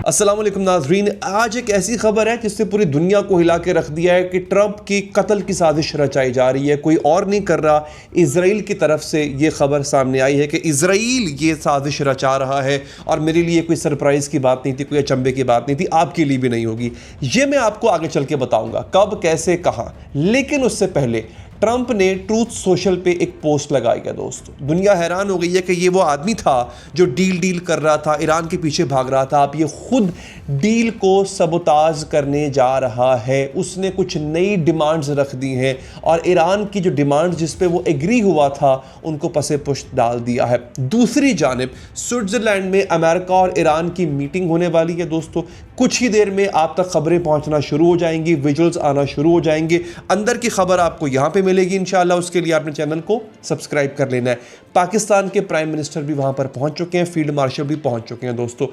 अस्सलाम वालेकुम नाज़रीन, आज एक ऐसी खबर है जिससे पूरी दुनिया को हिला के रख दिया है कि ट्रंप की कत्ल की साजिश रचाई जा रही है। कोई और नहीं कर रहा, इजराइल की तरफ से ये खबर सामने आई है कि इजराइल ये साजिश रचा रहा है। और मेरे लिए कोई सरप्राइज़ की बात नहीं थी, कोई अचंभे की बात नहीं थी, आपके लिए भी नहीं होगी। ये मैं आपको आगे चल के बताऊंगा कब, कैसे, कहाँ। लेकिन उससे पहले ट्रंप ने ट्रूथ सोशल पे एक पोस्ट लगाई है। दोस्तों, दुनिया हैरान हो गई है कि ये वो आदमी था जो डील कर रहा था, ईरान के पीछे भाग रहा था। अब ये खुद डील को सबोताज करने जा रहा है। उसने कुछ नई डिमांड्स रख दी हैं और ईरान की जो डिमांड्स जिस पे वो एग्री हुआ था उनको पसे पुश्त डाल दिया है। दूसरी जानिब स्विट्ज़रलैंड में अमेरिका और ईरान की मीटिंग होने वाली है। दोस्तों, कुछ ही देर में आप तक खबरें पहुंचना शुरू हो जाएंगी, विजुअल्स आना शुरू हो जाएंगे। अंदर की खबर आपको यहां पे मिलेगी इंशाल्लाह। उसके लिए आपने चैनल को सब्सक्राइब कर लेना है। पाकिस्तान के प्राइम मिनिस्टर भी वहां पर पहुंच चुके हैं, फील्ड मार्शल भी पहुंच चुके हैं। दोस्तों,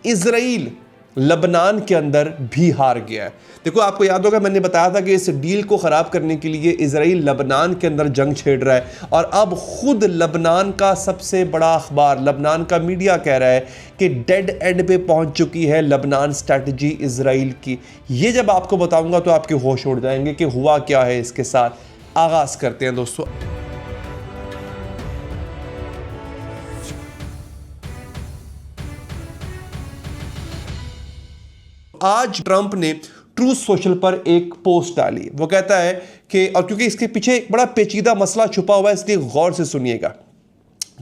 इजराइल लबनान के अंदर भी हार गया है। देखो, आपको याद होगा मैंने बताया था कि इस डील को ख़राब करने के लिए इजराइल लबनान के अंदर जंग छेड़ रहा है। और अब खुद लबनान का सबसे बड़ा अखबार, लबनान का मीडिया कह रहा है कि डेड एंड पे पहुंच चुकी है लबनान स्ट्रैटेजी इजराइल की। ये जब आपको बताऊंगा तो आपके होश उड़ जाएंगे कि हुआ क्या है इसके साथ। आगाज़ करते हैं दोस्तों। आज ट्रंप ने ट्रूथ सोशल पर एक पोस्ट डाली। वो कहता है कि, और क्योंकि इसके पीछे एक बड़ा पेचीदा मसला छुपा हुआ है इसलिए गौर से सुनिएगा।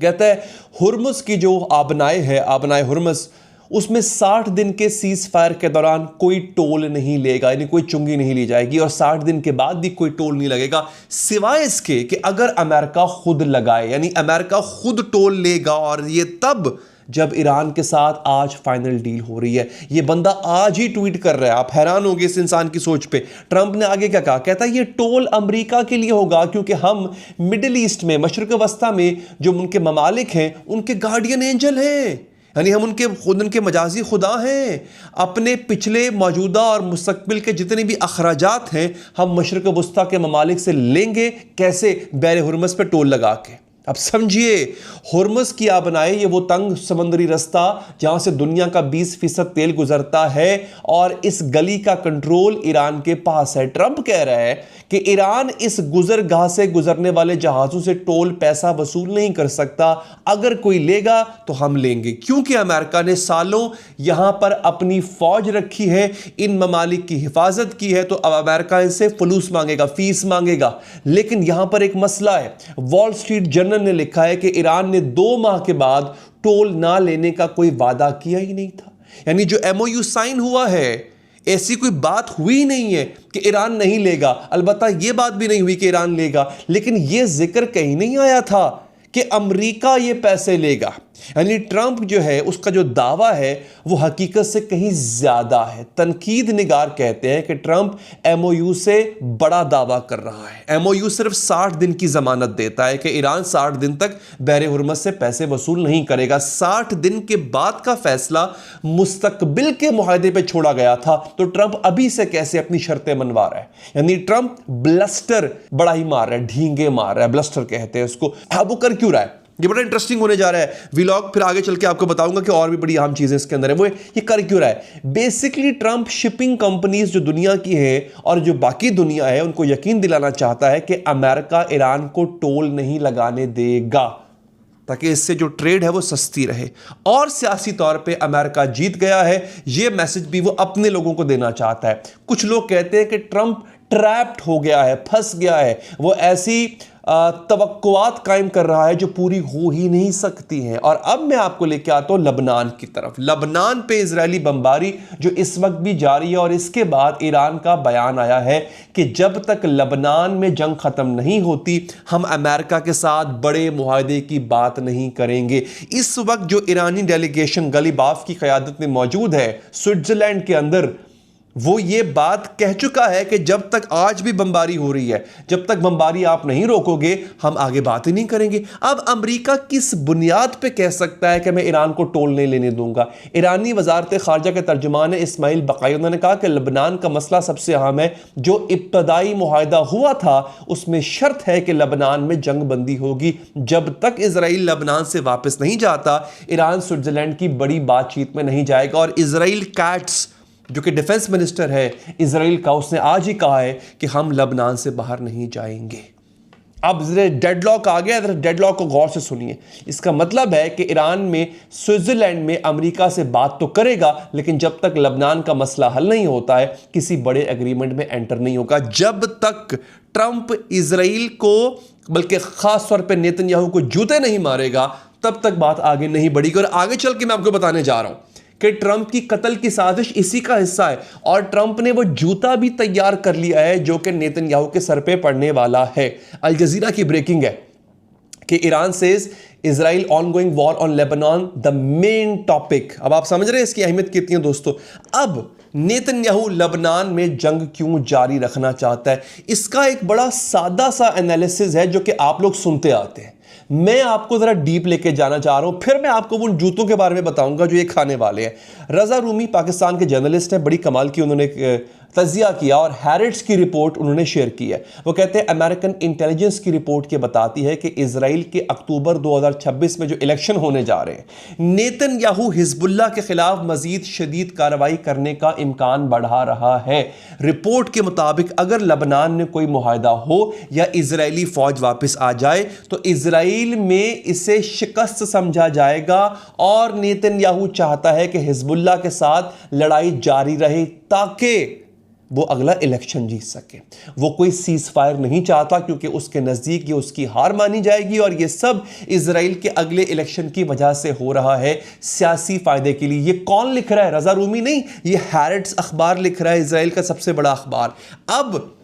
कहता है हुर्मुज़ की जो आबनाए है, आबनाए हुर्मुज़, उसमें 60 दिन के सीज फायर के दौरान कोई टोल नहीं लेगा, यानी कोई चुंगी नहीं ली जाएगी। और 60 दिन के बाद भी कोई टोल नहीं लगेगा, सिवाय इसके कि अगर अमेरिका खुद लगाए, यानी अमेरिका खुद टोल लेगा। और ये तब जब ईरान के साथ आज फाइनल डील हो रही है। ये बंदा आज ही ट्वीट कर रहा है। आप हैरान होंगे इस इंसान की सोच पे। ट्रंप ने आगे क्या कहा? कहता है ये टोल अमेरिका के लिए होगा क्योंकि हम मिडिल ईस्ट में, मशरिक वस्ता में जो उनके ममालिक हैं उनके गार्डियन एंजल हैं, यानी हम उनके मजाजी खुदा हैं। अपने पिछले, मौजूदा और मुस्तकबिल के जितने भी अखराजात हैं हम मशरिक वस्ता के ममालिक से लेंगे। कैसे? बैर हुर्मुज़ पे टोल लगा के। अब समझिए, हुर्मुज़ की आबनाए, ये वो तंग समुद्री रास्ता जहां से दुनिया का 20% तेल गुजरता है और इस गली का कंट्रोल ईरान के पास है। ट्रंप कह रहा है कि ईरान इस गुजरगाह से गुजरने वाले जहाजों से टोल पैसा वसूल नहीं कर सकता। अगर कोई लेगा तो हम लेंगे, क्योंकि अमेरिका ने सालों यहां पर अपनी फौज रखी है, इन ममालिक की हिफाजत की है। तो अब अमेरिका इनसे फलूस मांगेगा, फीस मांगेगा। लेकिन यहां पर एक मसला है। वॉल स्ट्रीट जर्नल ने लिखा है कि ईरान ने 2 माह के बाद टोल ना लेने का कोई वादा किया ही नहीं था। यानी जो एमओयू साइन हुआ है, ऐसी कोई बात हुई नहीं है कि ईरान नहीं लेगा। अलबत्ता यह बात भी नहीं हुई कि ईरान लेगा, लेकिन यह जिक्र कहीं नहीं आया था कि अमेरिका ये पैसे लेगा। यानी ट्रंप जो है उसका जो दावा है वो हकीकत से कहीं ज्यादा है। तनकीद निगार कहते हैं कि ट्रंप एमओयू से बड़ा दावा कर रहा है। एमओयू सिर्फ 60 दिन की जमानत देता है कि ईरान 60 दिन तक बैर हुर्मुज़ से पैसे वसूल नहीं करेगा। 60 दिन के बाद का फैसला मुस्तकबिल के मुआहदे पे छोड़ा गया था। तो ट्रंप अभी से कैसे अपनी शर्तें मनवा रहा है? यानी ट्रंप ब्लस्टर बड़ा ही मार रहा है, ढींगे मार रहा है, ब्लस्टर कहते हैं उसको। अब वो कर क्यों रहा है? ये बड़ा इंटरेस्टिंग होने जा रहा है व्लॉग, फिर आगे चल के आपको बताऊंगा कि और भी बड़ी अहम चीजें इसके अंदर है। वो ये कर क्यों रहा है? बेसिकली ट्रंप शिपिंग कंपनीज जो दुनिया की है और जो बाकी दुनिया है उनको यकीन दिलाना चाहता है कि अमेरिका ईरान को टोल नहीं लगाने देगा, ताकि इससे जो ट्रेड है वो सस्ती रहे। और सियासी तौर पे अमेरिका जीत गया है, ये मैसेज भी वो अपने लोगों को देना चाहता है। कुछ लोग कहते हैं कि ट्रंप ट्रैप्ड हो गया है, फंस गया है। वो ऐसी तवक्कुआत कायम कर रहा है जो पूरी हो ही नहीं सकती हैं। और अब मैं आपको लेके आता हूं लबनान की तरफ। लबनान पे इजरायली बमबारी जो इस वक्त भी जारी है, और इसके बाद ईरान का बयान आया है कि जब तक लबनान में जंग खत्म नहीं होती हम अमेरिका के साथ बड़े मुआहदे की बात नहीं करेंगे। इस वक्त जो ईरानी डेलीगेशन गलीबाफ की क़यादत में मौजूद है स्विट्जरलैंड के अंदर, वो ये बात कह चुका है कि जब तक आज भी बमबारी हो रही है, जब तक बमबारी आप नहीं रोकोगे, हम आगे बात ही नहीं करेंगे। अब अमेरिका किस बुनियाद पे कह सकता है कि मैं ईरान को टोल नहीं लेने दूंगा? ईरानी वजारत खारजा के तर्जुमान इस्माइल बकाई, उन्होंने कहा कि लबनान का मसला सबसे अहम है। जो इब्तदाई मुआहदा हुआ था उसमें शर्त है कि लबनान में जंग बंदी होगी। जब तक इजराइल लबनान से वापस नहीं जाता, ईरान स्विट्जरलैंड की बड़ी बातचीत में नहीं जाएगा। और इजराइल कैट्स जो कि डिफेंस मिनिस्टर है इजराइल का, उसने आज ही कहा है कि हम लबनान से बाहर नहीं जाएंगे। अब डेडलॉक आ गया, डेडलॉक को गौर से सुनिए। इसका मतलब है कि ईरान में, स्विट्जरलैंड में अमेरिका से बात तो करेगा, लेकिन जब तक लबनान का मसला हल नहीं होता है किसी बड़े एग्रीमेंट में एंटर नहीं होगा। जब तक ट्रंप इजराइल को, बल्कि खास तौर पे नेतन्याहू को जूते नहीं मारेगा, तब तक बात आगे नहीं बढ़ेगी। और आगे चल के मैं आपको बताने जा रहा हूं कि ट्रंप की कत्ल की साजिश इसी का हिस्सा है। और ट्रंप ने वो जूता भी तैयार कर लिया है जो कि नेतन्याहू के सर पे पड़ने वाला है। अल जजीरा की ब्रेकिंग है कि Iran says Israel ongoing war on Lebanon the main topic. अब आप समझ रहे हैं इसकी अहमियत कितनी है दोस्तों। अब नेतन्याहू लबनान में जंग क्यों जारी रखना चाहता है, इसका एक बड़ा सादा सा एनालिसिस है जो कि आप लोग सुनते आते हैं। मैं आपको जरा डीप लेके जाना चाह रहा हूं, फिर मैं आपको उन जूतों के बारे में बताऊंगा जो ये खाने वाले हैं। रजा रूमी पाकिस्तान के जर्नलिस्ट हैं, बड़ी कमाल की उन्होंने तजिया किया और हैरिट्स की रिपोर्ट उन्होंने शेयर की है। वो कहते हैं अमेरिकन इंटेलिजेंस की रिपोर्ट के बताती है कि इजराइल के अक्टूबर 2026 में जो इलेक्शन होने जा रहे हैं, नेतन्याहू हिजबुल्लाह के खिलाफ मजीद शदीद कार्रवाई करने का इम्कान बढ़ा रहा है। रिपोर्ट के मुताबिक अगर लबनान में कोई मुआहदा हो या इजरायली फौज वापस आ जाए तो इजराइल में इसे शिकस्त समझा जाएगा। और नेतन्याहू चाहता है कि हिजबुल्लाह के साथ लड़ाई जारी रहे ताकि वो अगला इलेक्शन जीत सके। वो कोई सीज फायर नहीं चाहता क्योंकि उसके नज़दीक ये उसकी हार मानी जाएगी। और ये सब इजराइल के अगले इलेक्शन की वजह से हो रहा है, सियासी फायदे के लिए। ये कौन लिख रहा है? रजा रूमी नहीं, ये हैरिट्स अखबार लिख रहा है, इजराइल का सबसे बड़ा अखबार। अब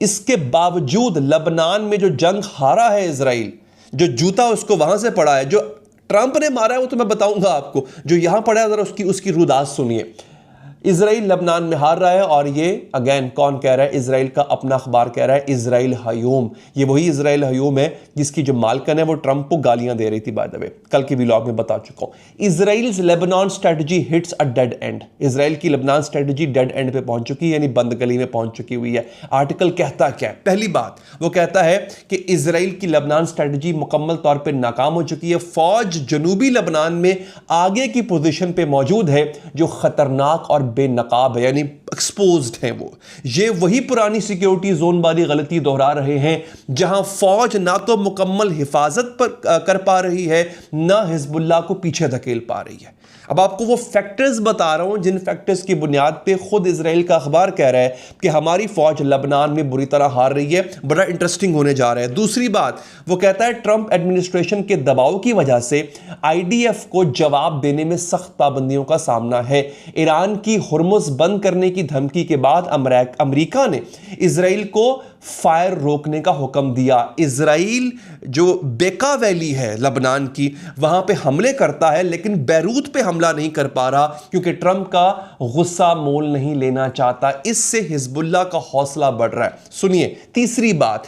इसके बावजूद लबनान में जो जंग हारा है इजराइल, जो जूता उसको वहां से पड़ा है, जो ट्रंप ने मारा है वो तो मैं बताऊंगा आपको, जो यहां पड़ा है जरा उसकी रुदात सुनिए। इजराइल लबनान में हार रहा है और ये अगेन कौन कह रहा है? इजराइल का अपना अखबार कह रहा है, इजराइल हयूम। ये वही इजराइल हयूम है जिसकी जो मालकन है वो ट्रंप को गालियां दे रही थी, बाय द वे, कल की व्लॉग में बता चुका हूं। Israel's Lebanon strategy hits a dead and. Israel की लबनान स्ट्रेटजी डेड एंड पे पहुंच चुकी है, यानी बंद गली में पहुंच चुकी हुई है। आर्टिकल कहता क्या है? पहली बात वो कहता है कि इजराइल की लबनान स्ट्रेटजी मुकम्मल तौर पर नाकाम हो चुकी है। फौज जनूबी लबनान में आगे की पोजीशन पे मौजूद है जो खतरनाक और बेनकाब है, यानी एक्सपोज्ड है। वो ये वही पुरानी सिक्योरिटी जोन वाली गलती दोहरा रहे हैं जहां फौज ना तो मुकम्मल हिफाजत पर कर पा रही है, ना हिजबुल्लाह को पीछे धकेल पा रही है। अब आपको वो फैक्टर्स बता रहा हूं जिन फैक्टर्स की बुनियाद पे खुद इजराइल का अखबार कह रहा है कि हमारी फौज लबनान में बुरी तरह हार रही है। बड़ा इंटरेस्टिंग होने जा रहा है। दूसरी बात वो कहता है ट्रंप एडमिनिस्ट्रेशन के दबाव की वजह से आईडीएफ को जवाब देने में सख्त पाबंदियों का सामना है। ईरान की हुर्मुज़ बंद करने की धमकी के बाद अमेरिका ने इजराइल को फायर रोकने का हुक्म दिया। इजराइल जो बेका वैली है लबनान की, वहां पे हमले करता है लेकिन बैरूत पे हमला नहीं कर पा रहा क्योंकि ट्रंप का गुस्सा मोल नहीं लेना चाहता। इससे हिजबुल्लाह का हौसला बढ़ रहा है। सुनिए तीसरी बात,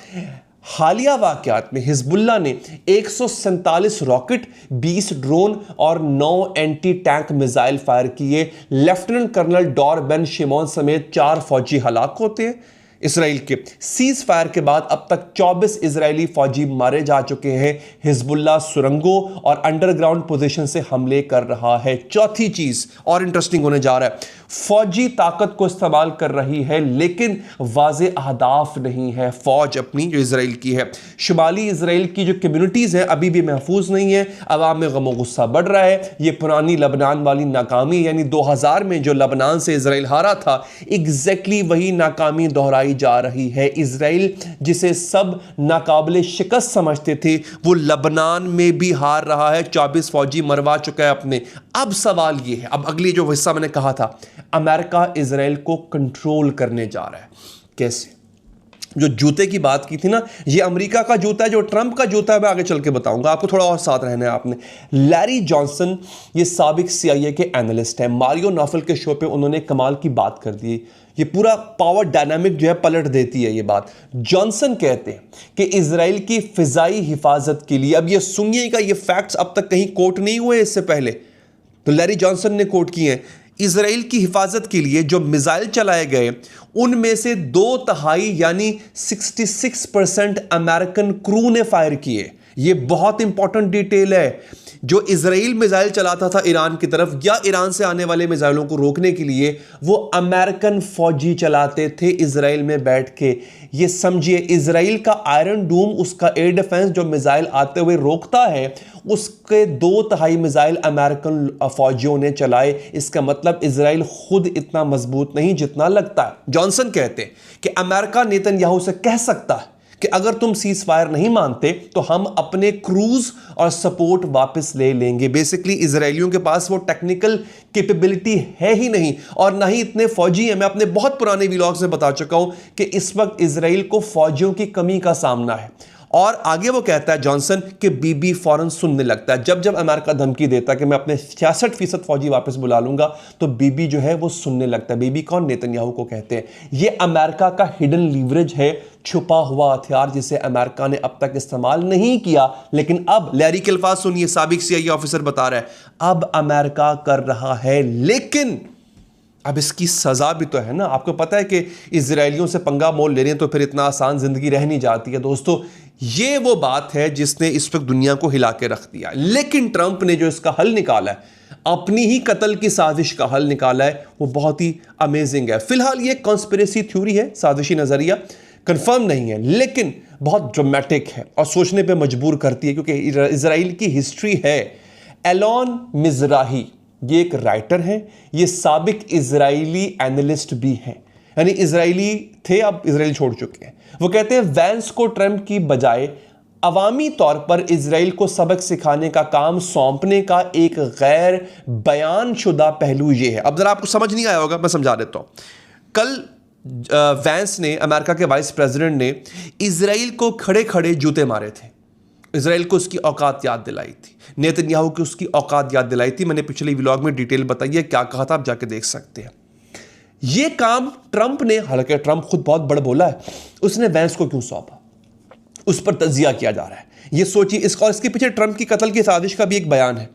हालिया वाकयात में हिजबुल्लाह ने 147 रॉकेट, 20 ड्रोन और 9 एंटी टैंक मिसाइल फायर किए। लेफ्टिनेंट कर्नल डॉर बेन शिमोन समेत 4 फौजी हलाक होते हैं। इसराइल के सीज फायर के बाद अब तक 24 इजरायली फौजी मारे जा चुके हैं। हिजबुल्लाह सुरंगों और अंडरग्राउंड पोजीशन से हमले कर रहा है। चौथी चीज और इंटरेस्टिंग होने जा रहा है, फौजी ताकत को इस्तेमाल कर रही है लेकिन वाज़े अहदाफ नहीं है फौज अपनी जो इजराइल की है। शुमाली इजराइल की जो कम्युनिटीज़ हैं अभी भी महफूज नहीं है। अवाम में गम गुस्सा बढ़ रहा है। ये पुरानी लबनान वाली नाकामी, यानी 2000 में जो लबनान से इजराइल हारा था, एग्जैक्टली वही नाकामी दोहराई जा रही है। इजराइल जिसे सब नाकाबिले शिकस्त समझते थे वो लबनान में भी हार रहा है। 24 फौजी मरवा चुका है अपने। अब सवाल ये है, अब अगली जो हिस्सा मैंने कहा था, अमेरिका इजराइल को कंट्रोल करने जा रहा है। कैसे? जो जूते की बात की थी ना, ये अमेरिका का जूता है, जो ट्रंप का जूता है मैं आगे चल के बताऊंगा आपको, थोड़ा और साथ रहना है आपने। लैरी जॉनसन ये साबिक CIA के एनालिस्ट है, मारियो नॉफल के शो पे उन्होंने कमाल की बात कर दी, ये पूरा पावर डायनामिक जो है पलट देती है ये बात। जॉनसन कहते हैं कि इजराइल की फिजाई हिफाजत के लिए, अब ये सुनिएगा, ये फैक्ट्स अब तक कहीं कोट नहीं हुए इससे पहले, तो लैरी जॉनसन ने कोट किए हैं, इजराइल की हिफाजत के लिए जो मिसाइल चलाए गए उनमें से 2/3 यानी 66% अमेरिकन क्रू ने फायर किए। ये बहुत इंपॉर्टेंट डिटेल है। जो इजराइल मिसाइल चलाता था ईरान की तरफ या ईरान से आने वाले मिसाइलों को रोकने के लिए, वो अमेरिकन फौजी चलाते थे इजराइल में बैठ के। ये समझिए, इजराइल का आयरन डूम, उसका एयर डिफेंस जो मिसाइल आते हुए रोकता है, उसके 2/3 मिसाइल अमेरिकन फौजियों ने चलाए। इसका मतलब इजराइल खुद इतना मजबूत नहीं जितना लगता है। जॉनसन कहते हैं कि अमेरिका नेतन्याहू से कह सकता है कि अगर तुम सीज फायर नहीं मानते तो हम अपने क्रूज और सपोर्ट वापस ले लेंगे। बेसिकली इजरायलियों के पास वो टेक्निकल कैपेबिलिटी है ही नहीं और ना ही इतने फौजी हैं। मैं अपने बहुत पुराने व्लॉग्स में बता चुका हूं कि इस वक्त इजराइल को फौजियों की कमी का सामना है। और आगे वो कहता है जॉनसन कि बीबी फौरन सुनने लगता है। जब जब अमेरिका धमकी देता है कि मैं अपने 66% फौजी वापस बुला लूंगा, तो बीबी जो है वो सुनने लगता है। बीबी कौन? नेतन्याहू को कहते हैं। ये अमेरिका का हिडन लीवरेज है, छुपा हुआ हथियार जिसे अमेरिका ने अब तक इस्तेमाल नहीं किया, लेकिन अब लैरी के अल्फाज सुनिए, साबिक CIA ऑफिसर बता रहा है, अब अमेरिका कर रहा है। लेकिन अब इसकी सजा भी तो है ना। आपको पता है कि इजरायलियों से पंगा मोल ले रहे हैं तो फिर इतना आसान जिंदगी रह नहीं जाती है दोस्तों। ये वो बात है जिसने इस वक्त दुनिया को हिला के रख दिया। लेकिन ट्रंप ने जो इसका हल निकाला है, अपनी ही कत्ल की साजिश का हल निकाला है, वो बहुत ही अमेजिंग है। फिलहाल ये कॉन्स्पिरेसी थ्योरी है, साजिशी नजरिया, कंफर्म नहीं है, लेकिन बहुत ड्रामेटिक है और सोचने पे मजबूर करती है, क्योंकि इजराइल की हिस्ट्री है। एलोन मिजराही ये एक राइटर हैं, ये साबिक इजरायली एनालिस्ट भी हैं, यानी इजरायली थे, अब इजराइल छोड़ चुके हैं। वो कहते हैं वैंस को ट्रंप की बजाय अवामी तौर पर इजराइल को सबक सिखाने का काम सौंपने का एक गैर बयान शुदा पहलू ये है। अब जरा आपको समझ नहीं आया होगा, मैं समझा देता हूं। कल वैंस ने, अमेरिका के वाइस प्रेसिडेंट ने, इजराइल को खड़े खड़े जूते मारे थे, इजराइल को उसकी औकात याद दिलाई थी, नेतन्याहू को उसकी औकात याद दिलाई थी। मैंने पिछले व्लॉग में डिटेल बताई है क्या कहा था, आप जाके देख सकते हैं। ये काम ट्रंप ने, हालांकि ट्रंप खुद बहुत बड़ बोला है, उसने वैंस को क्यों सौंपा, उस पर तजिया किया जा रहा है। ये सोचिए, इसका और इसके पीछे ट्रंप की कत्ल की साजिश का भी एक बयान है।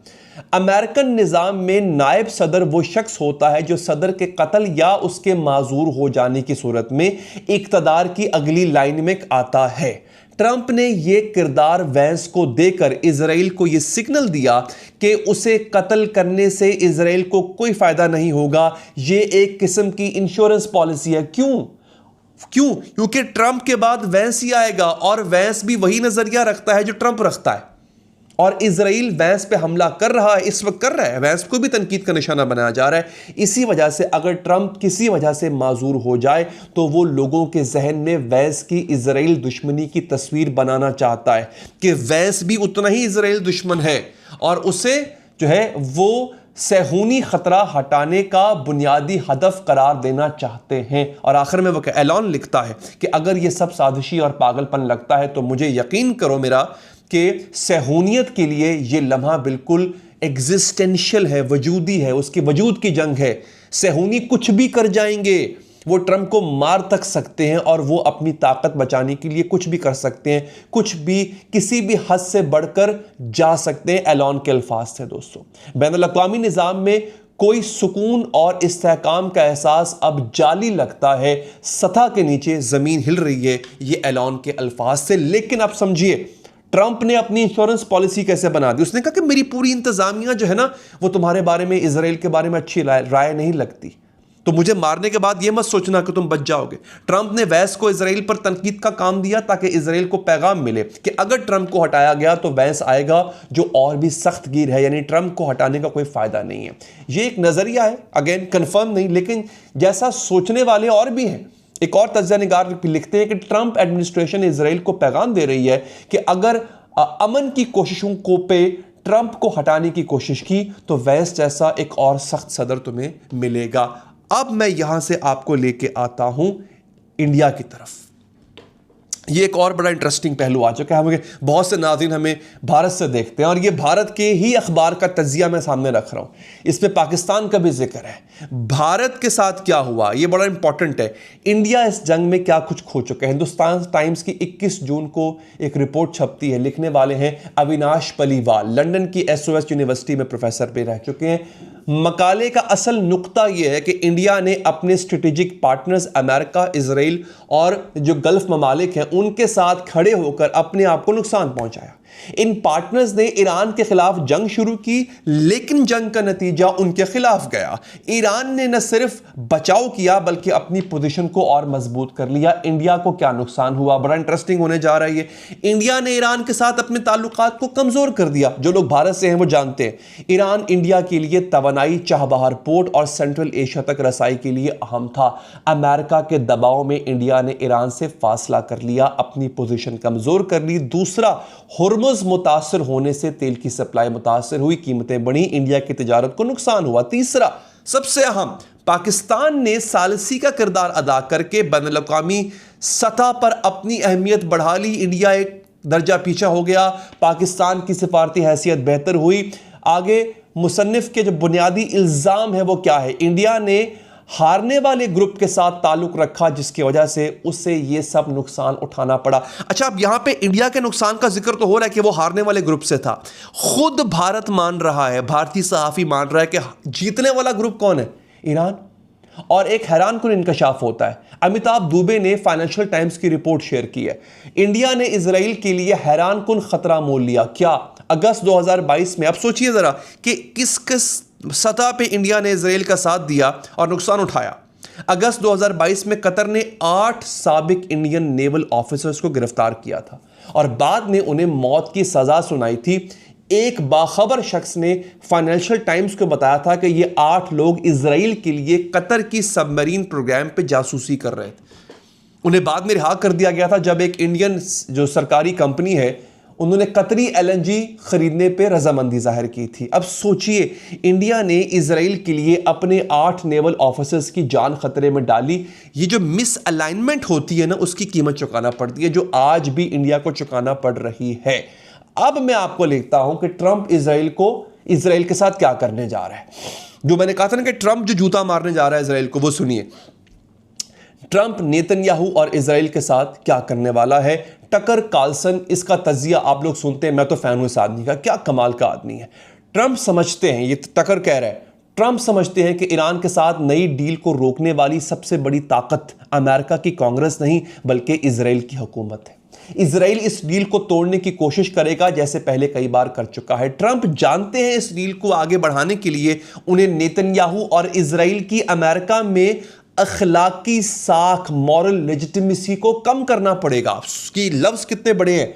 अमेरिकन निजाम में नायब सदर वो शख्स होता है जो सदर के कत्ल या उसके माजूर हो जाने की सूरत में इक्तदार की अगली लाइन में आता है। ट्रंप ने यह किरदार वैंस को देकर इजराइल को यह सिग्नल दिया कि उसे कत्ल करने से इजराइल को कोई फायदा नहीं होगा। यह एक किस्म की इंश्योरेंस पॉलिसी है। क्यों? क्योंकि ट्रंप के बाद वैंस ही आएगा और वैंस भी वही नजरिया रखता है जो ट्रंप रखता है, और इजराइल वैंस पे हमला कर रहा है, इस वक्त कर रहा है, वैंस को भी तनकीद का निशाना बनाया जा रहा है। इसी वजह से अगर ट्रंप किसी वजह से माजूर हो जाए तो वो लोगों के जहन में वैंस की इजराइल दुश्मनी की तस्वीर बनाना चाहता है कि वैंस भी उतना ही इजराइल दुश्मन है और उसे जो है वो सहूनी खतरा हटाने का बुनियादी हदफ करार देना चाहते हैं। और आखिर में वो एलान लिखता है कि अगर ये सब साजिशी और पागलपन लगता है तो मुझे यकीन करो मेरा कि सहूनियत के लिए ये लम्हा बिल्कुल एग्जिस्टेंशियल है, वजूदी है, उसकी वजूद की जंग है। सहूनी कुछ भी कर जाएंगे, वो ट्रंप को मार तक सकते हैं और वो अपनी ताकत बचाने के लिए कुछ भी कर सकते हैं, कुछ भी किसी भी हद से बढ़कर जा सकते हैं। एलान के अल्फाज थे दोस्तों। बैनुल-अक़वामी निज़ाम में कोई सुकून और इस्तेहकाम का एहसास अब जाली लगता है, सतह के नीचे जमीन हिल रही है। ये एलान के अल्फाज थे। लेकिन आप समझिए ट्रंप ने अपनी इंश्योरेंस पॉलिसी कैसे बना दी। उसने कहा कि मेरी पूरी इंतजामिया जो है ना, वो तुम्हारे बारे में, इजराइल के बारे में अच्छी राय नहीं लगती, तो मुझे मारने के बाद ये मत सोचना कि तुम बच जाओगे। ट्रंप ने वैंस को इजराइल पर तनकीद का काम दिया ताकि इजराइल को पैगाम मिले कि अगर ट्रंप को हटाया गया तो वैंस आएगा जो और भी सख्त गिर है, यानी ट्रंप को हटाने का कोई फायदा नहीं है। ये एक नजरिया है, अगेन कंफर्म नहीं, लेकिन जैसा सोचने वाले और भी हैं। एक और तज्ज़िया निगार लिखते हैं कि ट्रंप एडमिनिस्ट्रेशन इजराइल को पैगाम दे रही है कि अगर अमन की कोशिशों को पे ट्रंप को हटाने की कोशिश की तो वैंस जैसा एक और सख्त सदर तुम्हें मिलेगा। अब मैं यहां से आपको लेके आता हूं इंडिया की तरफ। ये एक और बड़ा इंटरेस्टिंग पहलू आ चुका है। हमें बहुत से नाज़रीन हमें भारत से देखते हैं और ये भारत के ही अखबार का तज्जिया मैं सामने रख रहा हूँ, इसमें पाकिस्तान का भी जिक्र है। भारत के साथ क्या हुआ ये बड़ा इंपॉर्टेंट है। इंडिया इस जंग में क्या कुछ खो चुका है। हिंदुस्तान टाइम्स की 21 जून को एक रिपोर्ट छपती है, लिखने वाले हैं अविनाश पलीवाल, लंदन की SOS यूनिवर्सिटी में प्रोफेसर पे रह चुके हैं। मकाले का असल नुक्ता यह है कि इंडिया ने अपने स्ट्रेटेजिक पार्टनर्स अमेरिका, इजराइल और जो गल्फ ममालिक हैं उनके साथ खड़े होकर अपने आप को नुकसान पहुंचाया। इन पार्टनर्स ने ईरान के खिलाफ जंग शुरू की, लेकिन जंग का नतीजा उनके खिलाफ गया। ईरान ने न सिर्फ बचाव किया बल्कि अपनी पोजीशन को और मजबूत कर लिया। इंडिया को क्या नुकसान हुआ, बड़ा इंटरेस्टिंग होने जा रहा है ये। इंडिया ने ईरान के साथ अपने ताल्लुकात को कमजोर कर दिया। जो लोग भारत से हैं वो जानते हैं ईरान इंडिया के लिए तवानाई, चाबहार पोर्ट और सेंट्रल एशिया तक रसाई के लिए अहम था। अमेरिका के दबाव में इंडिया ने ईरान से फासला कर लिया, अपनी पोजीशन कमजोर कर ली। दूसरा, हुर्मुज मुतासर होने से तेल की सप्लाई मुतासर हुई, कीमतें बढ़ी, इंडिया की तिजारत को नुकसान हुआ। तीसरा, सबसे अहम, पाकिस्तान ने सालसी का किरदार अदा करके बैनुल-अक़वामी सतह पर अपनी अहमियत बढ़ा ली। इंडिया एक दर्जा पीछा हो गया, पाकिस्तान की सिफारती हैसियत बेहतर हुई। आगे मुसन्निफ के जो बुनियादी इल्जाम है वो क्या है, इंडिया ने हारने वाले ग्रुप के साथ ताल्लुक रखा जिसकी वजह से उसे ये सब नुकसान उठाना पड़ा। अच्छा, अब यहां पे इंडिया के नुकसान का जिक्र तो हो रहा है कि वो हारने वाले ग्रुप से था। खुद भारत मान रहा है, भारतीय सहाफी मान रहा है कि जीतने वाला ग्रुप कौन है, ईरान। और एक हैरानकुन इंकशाफ होता है, अमिताभ दुबे ने फाइनेंशियल टाइम्स की रिपोर्ट शेयर की है। इंडिया ने इजराइल के लिए हैरानकुन खतरा मोल लिया। क्या? अगस्त 2022 में, अब सोचिए जरा कि किस किस सतह पे इंडिया ने इजराइल का साथ दिया और नुकसान उठाया। अगस्त 2022 में कतर ने 8 साबिक इंडियन नेवल ऑफिसर्स को गिरफ्तार किया था और बाद में उन्हें मौत की सजा सुनाई थी। एक बाखबर शख्स ने फाइनेंशियल टाइम्स को बताया था कि ये 8 लोग इजराइल के लिए कतर की सबमरीन प्रोग्राम पे जासूसी कर रहे थे। उन्हें बाद में रिहा कर दिया गया था जब एक इंडियन जो सरकारी कंपनी है उन्होंने कतरी LNG खरीदने पे रजामंदी जाहिर की थी। अब सोचिए, इंडिया ने इजराइल के लिए अपने 8 नेवल ऑफिसर्स की जान खतरे में डाली। ये जो मिस अलाइनमेंट होती है ना, उसकी कीमत चुकाना पड़ती है, जो आज भी इंडिया को चुकाना पड़ रही है। अब मैं आपको लिखता हूं कि ट्रंप इजराइल के साथ क्या करने जा रहा है। जो मैंने कहा था ना कि ट्रंप जो जूता मारने जा रहा है इजराइल को, वो सुनिए। ट्रंप नेतन्याहू और इजराइल के साथ क्या करने वाला है। टकर कार्लसन, इसका तजिया आप लोग सुनते हैं, मैं तो फैन हूं इस आदमी का, क्या कमाल का आदमी है। ट्रंप समझते हैं, ये टकर कह रहा है, ट्रंप समझते हैं कि ईरान के साथ नई डील को रोकने वाली सबसे बड़ी ताकत अमेरिका की कांग्रेस नहीं बल्कि इजराइल की हुकूमत है। इजराइल इस डील को तोड़ने की कोशिश करेगा जैसे पहले कई बार कर चुका है। ट्रंप जानते हैं इस डील को आगे बढ़ाने के लिए उन्हें नेतन्याहू और इजराइल की अमेरिका में अखलाकी साख, मॉरल लेजिटिमेसी को कम करना पड़ेगा। उसकी लफ्ज कितने बड़े हैं।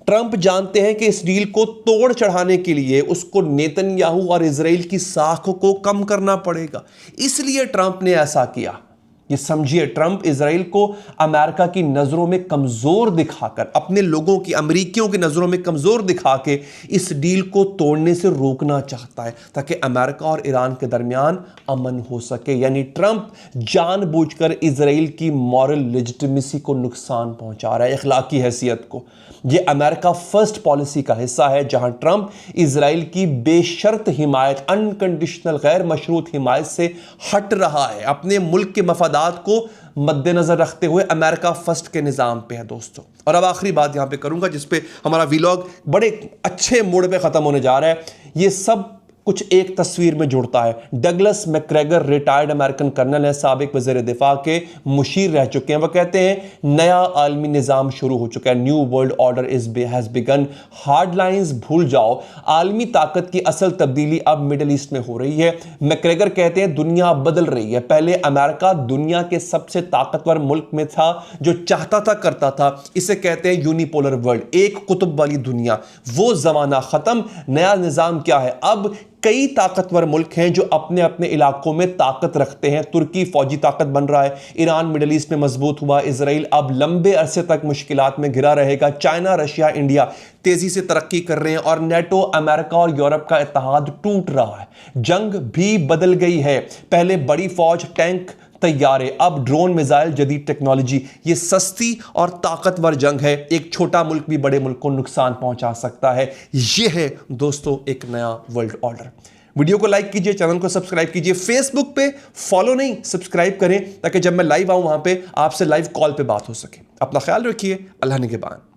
ट्रंप जानते हैं कि इस डील को तोड़ चढ़ाने के लिए उसको नेतन्याहू और इजराइल की साख को कम करना पड़ेगा, इसलिए ट्रंप ने ऐसा किया। ये समझिए, ट्रंप इजराइल को अमेरिका की नजरों में कमजोर दिखाकर, अपने लोगों की, अमेरिकियों की नजरों में कमजोर दिखा के इस डील को तोड़ने से रोकना चाहता है ताकि अमेरिका और ईरान के दरमियान अमन हो सके। यानी ट्रंप जानबूझकर इजराइल की मॉरल लेजिटिमेसी को नुकसान पहुंचा रहा है, इखलाकी हैसियत को। यह अमेरिका फर्स्ट पॉलिसी का हिस्सा है जहां ट्रंप इजराइल की बेशर्त हिमायत, अनकंडीशनल गैर मशरूत हिमायत से हट रहा है। अपने मुल्क के मफादात को मद्देनजर रखते हुए अमेरिका फर्स्ट के निजाम पे है दोस्तों। और अब आखिरी बात यहां पे करूंगा जिसपे हमारा व्लॉग बड़े अच्छे मोड़ पे खत्म होने जा रहा है। ये सब कुछ एक तस्वीर में जुड़ता है। Douglas Macgregor retired American colonel है, साबिक वज़ीर दिफा के मुशीर रह चुके हैं। वो कहते हैं नया आलमी निज़ाम शुरू हो चुका है, new world order has begun. Hard lines भूल जाओ, आलमी ताकत की असल तब्दीली अब मिडल ईस्ट में हो रही है। मैकग्रेगर कहते हैं दुनिया बदल रही है। पहले अमेरिका दुनिया के सबसे ताकतवर मुल्क में था, जो चाहता था करता था। इसे कहते हैं यूनिपोलर वर्ल्ड, एक कुतुब वाली दुनिया। वो जमाना खत्म, नया निज़ाम क्या है, अब कई ताकतवर मुल्क हैं जो अपने अपने इलाकों में ताकत रखते हैं। तुर्की फौजी ताकत बन रहा है, ईरान मिडिल ईस्ट में मजबूत हुआ, इजराइल अब लंबे अरसे तक मुश्किलात में घिरा रहेगा, चाइना, रशिया, इंडिया तेजी से तरक्की कर रहे हैं और नेटो, अमेरिका और यूरोप का इत्तेहाद टूट रहा है। जंग भी बदल गई है। पहले बड़ी फौज, टैंक, तैयारे, अब ड्रोन, मिसाइल, जदीद टेक्नोलॉजी, ये सस्ती और ताकतवर जंग है। एक छोटा मुल्क भी बड़े मुल्क को नुकसान पहुंचा सकता है। यह है दोस्तों एक नया वर्ल्ड ऑर्डर। वीडियो को लाइक कीजिए, चैनल को सब्सक्राइब कीजिए, फेसबुक पे फॉलो नहीं सब्सक्राइब करें, ताकि जब मैं लाइव आऊं वहां पे आपसे लाइव कॉल पे बात हो सके। अपना ख्याल रखिए। अल्लाह निगहबान।